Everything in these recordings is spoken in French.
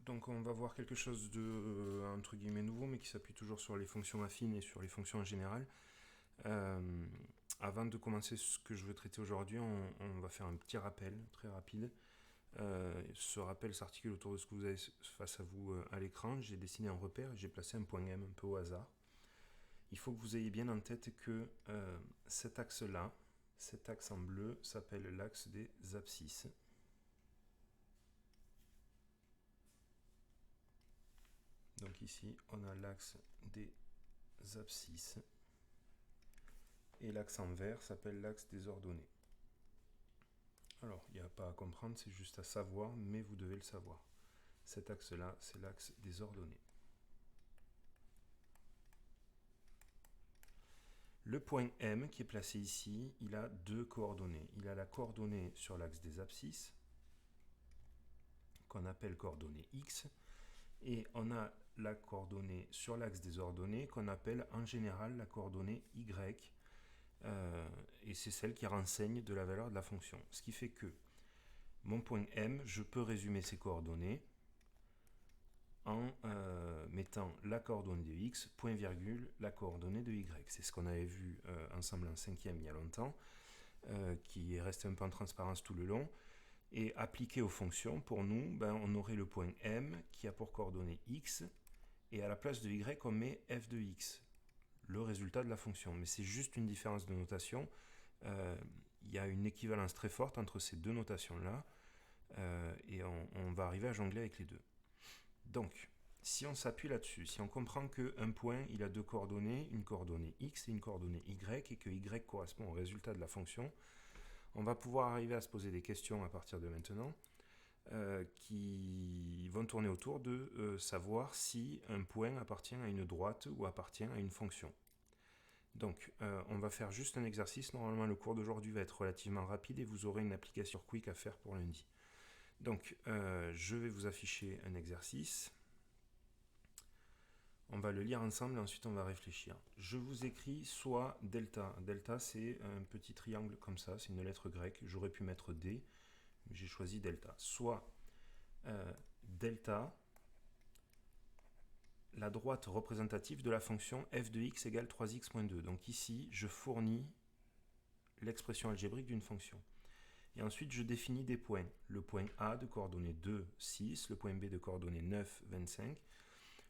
Donc on va voir quelque chose de entre guillemets nouveau, mais qui s'appuie toujours sur les fonctions affines et sur les fonctions en général. Avant de commencer ce que je veux traiter aujourd'hui, on va faire un petit rappel très rapide. Ce rappel s'articule autour de ce que vous avez face à vous à l'écran. J'ai dessiné un repère et j'ai placé un point M un peu au hasard. Il faut que vous ayez bien en tête que cet axe-là, cet axe en bleu, s'appelle l'axe des abscisses. Donc ici, on a l'axe des abscisses. Et l'axe en vert s'appelle l'axe des ordonnées. Alors, il n'y a pas à comprendre, c'est juste à savoir, mais vous devez le savoir. Cet axe-là, c'est l'axe des ordonnées. Le point M qui est placé ici, il a deux coordonnées. Il a la coordonnée sur l'axe des abscisses, qu'on appelle coordonnée X, et on a la coordonnée sur l'axe des ordonnées, qu'on appelle en général la coordonnée Y, et c'est celle qui renseigne de la valeur de la fonction. Ce qui fait que mon point M, je peux résumer ses coordonnées en mettant la coordonnée de X, point virgule, la coordonnée de Y. C'est ce qu'on avait vu ensemble en 5e il y a longtemps, qui est resté un peu en transparence tout le long. Et appliqué aux fonctions, pour nous, on aurait le point M qui a pour coordonnée X, et à la place de Y, on met f de X, le résultat de la fonction. Mais c'est juste une différence de notation. Il y a une équivalence très forte entre ces deux notations-là, et on va arriver à jongler avec les deux. Donc, si on s'appuie là-dessus, si on comprend qu'un point, il a deux coordonnées, une coordonnée X et une coordonnée Y, et que Y correspond au résultat de la fonction, on va pouvoir arriver à se poser des questions à partir de maintenant, qui vont tourner autour de savoir si un point appartient à une droite ou appartient à une fonction. Donc, on va faire juste un exercice. Normalement, le cours d'aujourd'hui va être relativement rapide et vous aurez une application quick à faire pour lundi. Donc, je vais vous afficher un exercice. On va le lire ensemble et ensuite on va réfléchir. Je vous écris soit delta. Delta, c'est un petit triangle comme ça, c'est une lettre grecque. J'aurais pu mettre D, mais j'ai choisi delta. Soit delta, la droite représentative de la fonction f de x égale 3x-2. Donc ici, je fournis l'expression algébrique d'une fonction. Et ensuite, je définis des points. Le point A de coordonnées 2, 6, le point B de coordonnées 9, 25,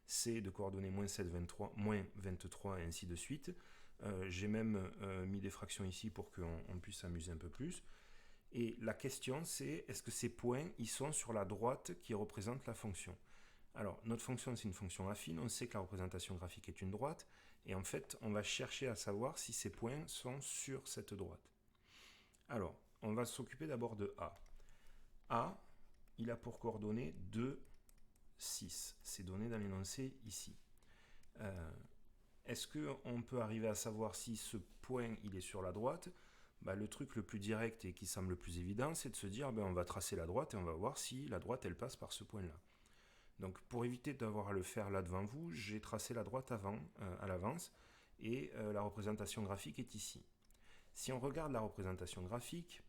C de coordonnées moins 7, 23, moins 23, et ainsi de suite. J'ai même mis des fractions ici pour qu'on puisse s'amuser un peu plus. Et la question, c'est est-ce que ces points, ils sont sur la droite qui représente la fonction? Alors, notre fonction, c'est une fonction affine. On sait que la représentation graphique est une droite. Et en fait, on va chercher à savoir si ces points sont sur cette droite. Alors, on va s'occuper d'abord de A. A, il a pour coordonnées 2, 6. C'est donné dans l'énoncé ici. Est-ce qu'on peut arriver à savoir si ce point il est sur la droite? Le truc le plus direct et qui semble le plus évident, c'est de se dire on va tracer la droite et on va voir si la droite elle passe par ce point-là. Donc pour éviter d'avoir à le faire là devant vous, j'ai tracé la droite à l'avance et la représentation graphique est ici. Si on regarde la représentation graphique,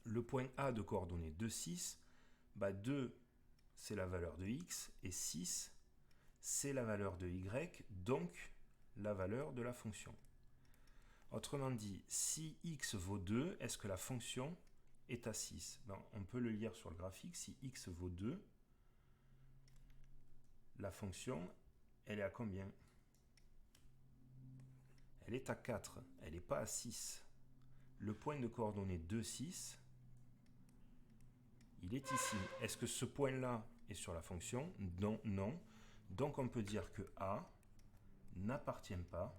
le point A de coordonnées 2, 6, 2 c'est la valeur de x, et 6, c'est la valeur de y, donc la valeur de la fonction. Autrement dit, si x vaut 2, est-ce que la fonction est à 6? On peut le lire sur le graphique. Si x vaut 2, la fonction, elle est à combien? Elle est à 4, elle n'est pas à 6. Le point de coordonnées 2, 6, il est ici. Est-ce que ce point-là est sur la fonction? Non, non. Donc on peut dire que A n'appartient pas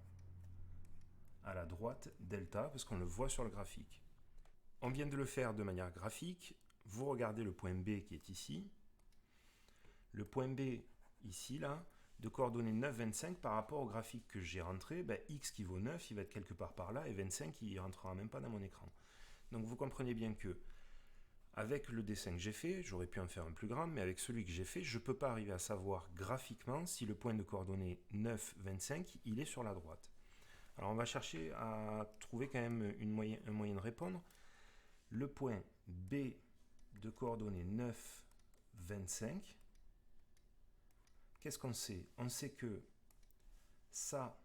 à la droite delta, parce qu'on le voit sur le graphique. On vient de le faire de manière graphique. Vous regardez le point B qui est ici. Le point B, ici, là, de coordonnées 9, 25, par rapport au graphique que j'ai rentré, x qui vaut 9, il va être quelque part par là, et 25, il ne rentrera même pas dans mon écran. Donc vous comprenez bien que avec le dessin que j'ai fait, j'aurais pu en faire un plus grand, mais avec celui que j'ai fait, je ne peux pas arriver à savoir graphiquement si le point de coordonnées 9, 25, il est sur la droite. Alors on va chercher à trouver quand même un moyen de répondre. Le point B de coordonnées 9, 25, qu'est-ce qu'on sait? On sait que ça,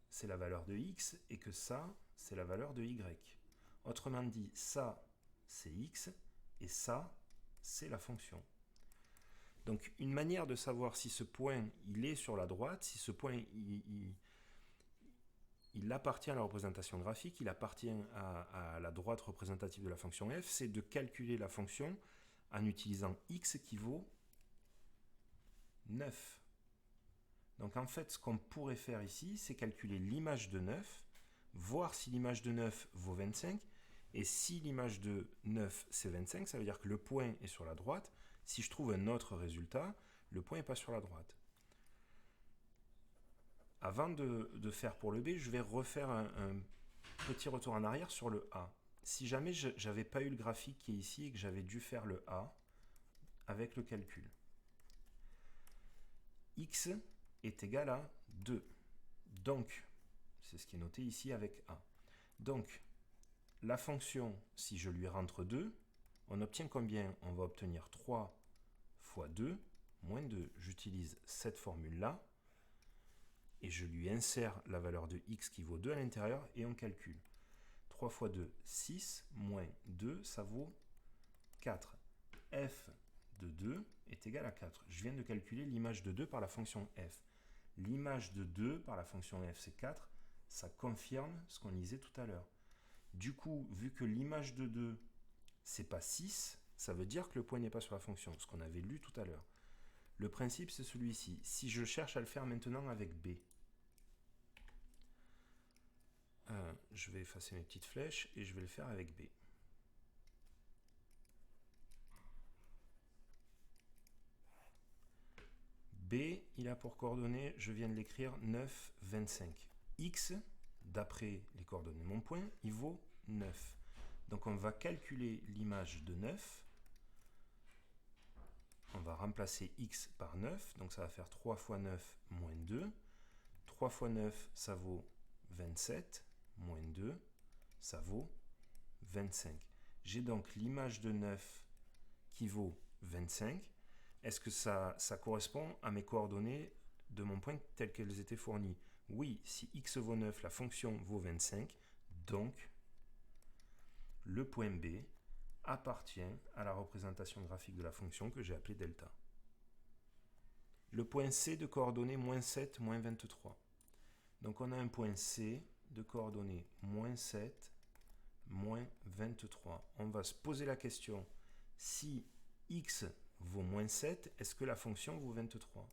c'est la valeur de x et que ça, c'est la valeur de y. Autrement dit, ça, c'est x et ça, c'est la fonction. Donc, une manière de savoir si ce point, il est sur la droite, si ce point, il appartient à la représentation graphique, il appartient à la droite représentative de la fonction f, c'est de calculer la fonction en utilisant x qui vaut 9. Donc en fait, ce qu'on pourrait faire ici, c'est calculer l'image de 9, voir si l'image de 9 vaut 25, et si l'image de 9 c'est 25, ça veut dire que le point est sur la droite. Si je trouve un autre résultat, le point n'est pas sur la droite. Avant de faire pour le B, je vais refaire un petit retour en arrière sur le A. Si jamais je n'avais pas eu le graphique qui est ici et que j'avais dû faire le A avec le calcul, x est égal à 2. Donc, c'est ce qui est noté ici avec A. Donc, la fonction, si je lui rentre 2, on obtient combien? On va obtenir 3 fois 2, moins 2. J'utilise cette formule-là, et je lui insère la valeur de x qui vaut 2 à l'intérieur, et on calcule. 3 fois 2, 6, moins 2, ça vaut 4. f de 2 est égal à 4. Je viens de calculer l'image de 2 par la fonction f. L'image de 2 par la fonction f, c'est 4. Ça confirme ce qu'on lisait tout à l'heure. Du coup, vu que l'image de 2, c'est pas 6, ça veut dire que le point n'est pas sur la fonction, ce qu'on avait lu tout à l'heure. Le principe, c'est celui-ci. Si je cherche à le faire maintenant avec b, je vais effacer mes petites flèches et je vais le faire avec b. B, il a pour coordonnées, je viens de l'écrire, 9, 25. X, d'après les coordonnées de mon point, il vaut 9. Donc on va calculer l'image de 9. On va remplacer x par 9. Donc ça va faire 3 fois 9 moins 2. 3 fois 9, ça vaut 27. Moins 2, ça vaut 25. J'ai donc l'image de 9 qui vaut 25. Est-ce que ça correspond à mes coordonnées de mon point telles qu'elles étaient fournies? Oui, si x vaut 9, la fonction vaut 25. Donc, le point B appartient à la représentation graphique de la fonction que j'ai appelée delta. Le point C de coordonnées moins 7, moins 23. Donc on a un point C de coordonnées moins 7, moins 23. On va se poser la question, si x vaut moins 7, est-ce que la fonction vaut 23?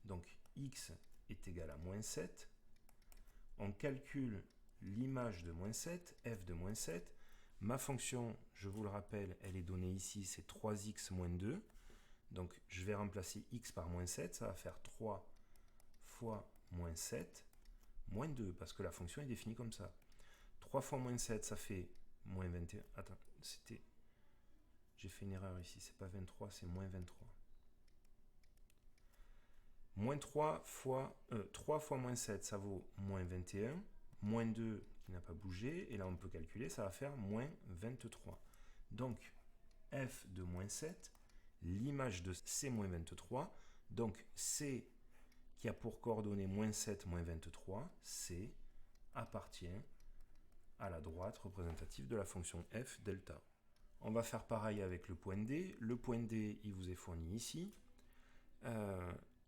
Donc x est égal à moins 7. On calcule l'image de moins 7, f de moins 7. Ma fonction, je vous le rappelle, elle est donnée ici, c'est 3x moins 2. Donc je vais remplacer x par moins 7, ça va faire 3 fois moins 7, moins 2, parce que la fonction est définie comme ça. 3 fois moins 7, ça fait moins 21. Attends, c'était... J'ai fait une erreur ici, c'est pas 23, c'est moins 23. Moins 3 fois moins 7, ça vaut moins 21. Moins 2 qui n'a pas bougé, et là on peut calculer, ça va faire moins 23. Donc, f de moins 7, l'image de c moins 23, donc c qui a pour coordonnées moins 7, moins 23, c appartient à la droite représentative de la fonction f delta. On va faire pareil avec le point D. Le point D, il vous est fourni ici.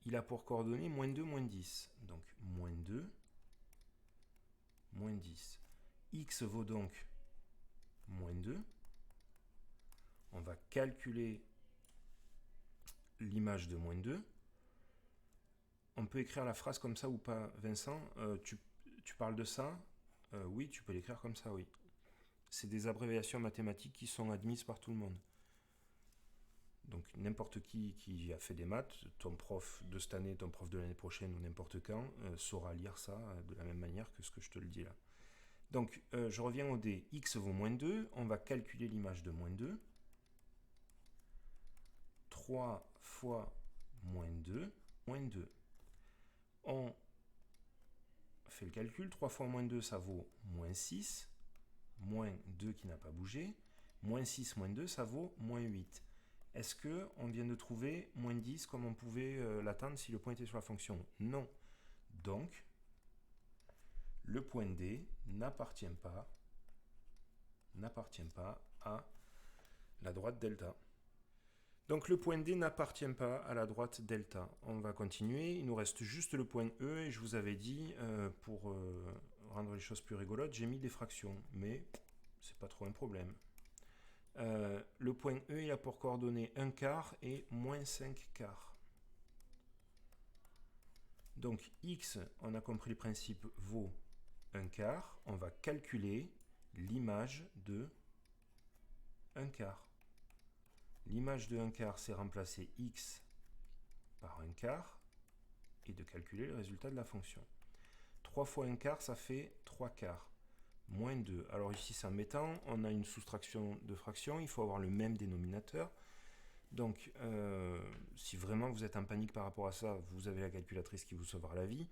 Il a pour coordonnées moins 2, moins 10. Donc, moins 2, moins 10. X vaut donc moins 2. On va calculer l'image de moins 2. On peut écrire la phrase comme ça ou pas, Vincent? Tu parles de ça? Oui, tu peux l'écrire comme ça, oui. C'est des abréviations mathématiques qui sont admises par tout le monde. Donc n'importe qui a fait des maths, ton prof de cette année, ton prof de l'année prochaine ou n'importe quand, saura lire ça de la même manière que ce que je te le dis là. Donc je reviens au D. X vaut moins 2, on va calculer l'image de moins 2. 3 fois moins 2, moins 2. On fait le calcul, 3 fois moins 2, ça vaut moins 6. Moins 2 qui n'a pas bougé. Moins 6, moins 2, ça vaut moins 8. Est-ce qu'on vient de trouver moins 10 comme on pouvait l'attendre si le point était sur la fonction? Non. Donc, le point D n'appartient pas à la droite delta. Donc le point D n'appartient pas à la droite delta. On va continuer, il nous reste juste le point E, et je vous avais dit, pour rendre les choses plus rigolotes, j'ai mis des fractions, mais c'est pas trop un problème. Le point E, il a pour coordonnées 1 quart et moins 5 quarts. Donc x, on a compris le principe, vaut 1 quart. On va calculer l'image de 1 quart. L'image de 1 quart, c'est remplacer x par 1 quart et de calculer le résultat de la fonction. 3 fois 1 quart, ça fait 3 quarts. Moins 2. Alors ici, c'est embêtant. On a une soustraction de fractions. Il faut avoir le même dénominateur. Donc, si vraiment vous êtes en panique par rapport à ça, vous avez la calculatrice qui vous sauvera la vie.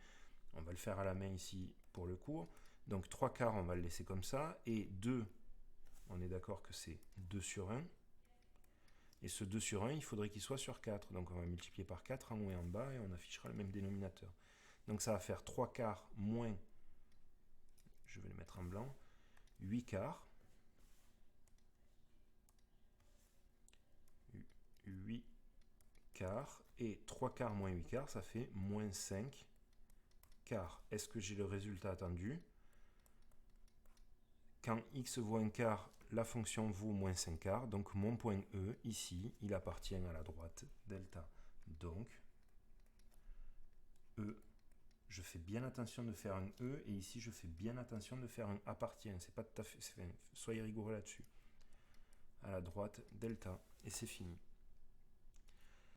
On va le faire à la main ici pour le cours. Donc 3 quarts, on va le laisser comme ça. Et 2, on est d'accord que c'est 2 sur 1. Et ce 2 sur 1, il faudrait qu'il soit sur 4. Donc on va multiplier par 4 en haut et en bas et on affichera le même dénominateur. Donc ça va faire 3 quarts moins, je vais le mettre en blanc, 8 quarts. 8 quarts. Et 3 quarts moins 8 quarts, ça fait moins 5 quarts. Est-ce que j'ai le résultat attendu? Quand x vaut 1 quart, la fonction vaut moins 5 quarts. Donc mon point E, ici, il appartient à la droite delta. Donc, E, je fais bien attention de faire un E, et ici, je fais bien attention de faire un appartient. C'est pas tout à fait, soyez rigoureux là-dessus. À la droite delta, et c'est fini.